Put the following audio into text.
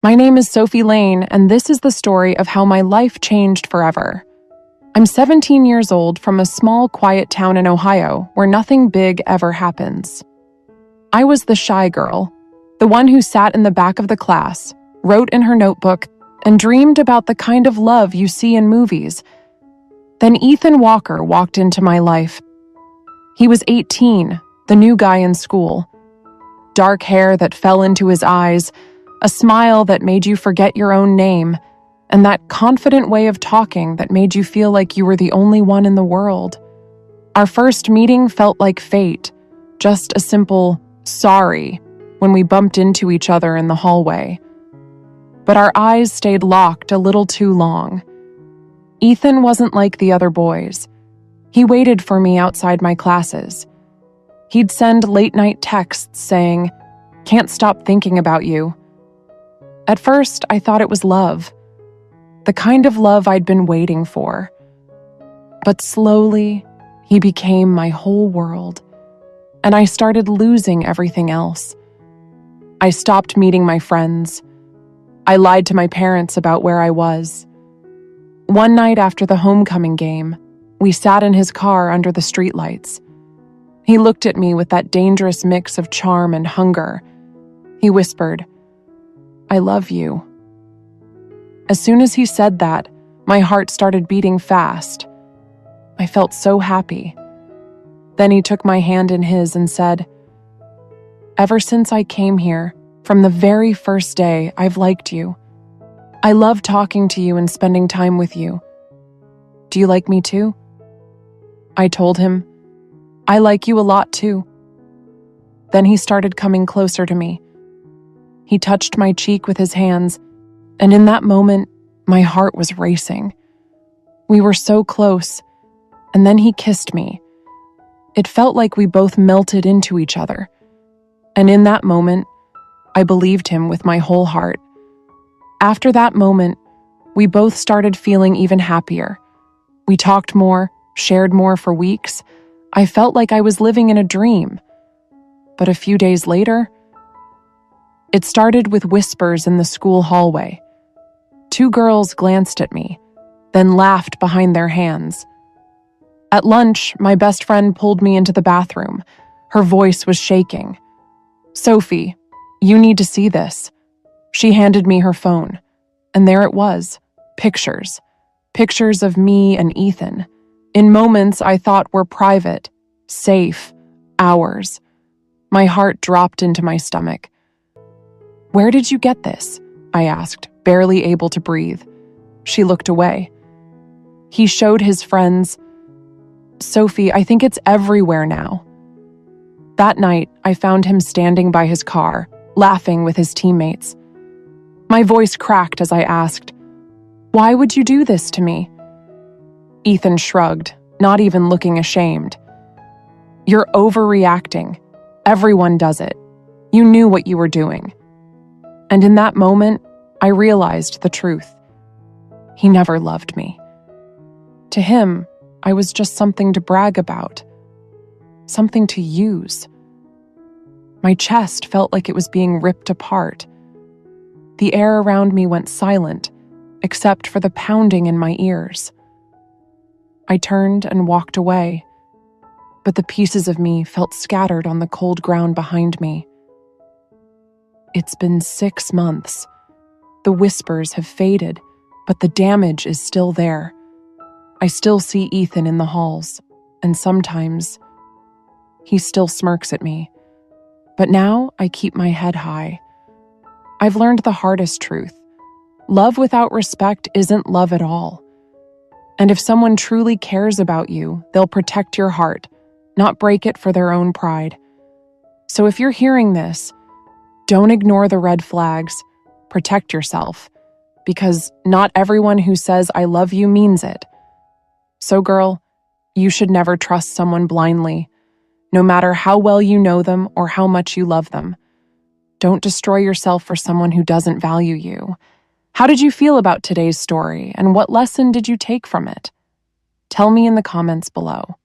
My name is Sophie Lane, and this is the story of how my life changed forever. I'm 17 years old from a small, quiet town in Ohio where nothing big ever happens. I was the shy girl, the one who sat in the back of the class, wrote in her notebook, and dreamed about the kind of love you see in movies. Then Ethan Walker walked into my life. He was 18, the new guy in school. Dark hair that fell into his eyes, a smile that made you forget your own name, and that confident way of talking that made you feel like you were the only one in the world. Our first meeting felt like fate, just a simple sorry when we bumped into each other in the hallway. But our eyes stayed locked a little too long. Ethan wasn't like the other boys. He waited for me outside my classes. He'd send late-night texts saying, "Can't stop thinking about you." At first, I thought it was love, the kind of love I'd been waiting for. But slowly, he became my whole world, and I started losing everything else. I stopped meeting my friends. I lied to my parents about where I was. One night after the homecoming game, we sat in his car under the streetlights. He looked at me with that dangerous mix of charm and hunger. He whispered, "I love you." As soon as he said that, my heart started beating fast. I felt so happy. Then he took my hand in his and said, "Ever since I came here, from the very first day, I've liked you. I love talking to you and spending time with you. Do you like me too?" I told him, "I like you a lot too." Then he started coming closer to me. He touched my cheek with his hands, and in that moment, my heart was racing. We were so close, and then he kissed me. It felt like we both melted into each other. And in that moment, I believed him with my whole heart. After that moment, we both started feeling even happier. We talked more, shared more for weeks. I felt like I was living in a dream. But a few days later, it started with whispers in the school hallway. Two girls glanced at me, then laughed behind their hands. At lunch, my best friend pulled me into the bathroom. Her voice was shaking. "Sophie, you need to see this." She handed me her phone, and there it was, pictures. Pictures of me and Ethan, in moments I thought were private, safe, ours. My heart dropped into my stomach. "Where did you get this?" I asked, barely able to breathe. She looked away. He showed his friends. "Sophie, I think it's everywhere now." That night, I found him standing by his car, laughing with his teammates. My voice cracked as I asked, "Why would you do this to me?" Ethan shrugged, not even looking ashamed. "You're overreacting. Everyone does it. You knew what you were doing." And in that moment, I realized the truth. He never loved me. To him, I was just something to brag about, something to use. My chest felt like it was being ripped apart. The air around me went silent, except for the pounding in my ears. I turned and walked away, but the pieces of me felt scattered on the cold ground behind me. It's been 6 months. The whispers have faded, but the damage is still there. I still see Ethan in the halls, and sometimes he still smirks at me. But now I keep my head high. I've learned the hardest truth. Love without respect isn't love at all. And if someone truly cares about you, they'll protect your heart, not break it for their own pride. So if you're hearing this, don't ignore the red flags. Protect yourself, because not everyone who says "I love you" means it. So girl, you should never trust someone blindly, no matter how well you know them or how much you love them. Don't destroy yourself for someone who doesn't value you. How did you feel about today's story, and what lesson did you take from it? Tell me in the comments below.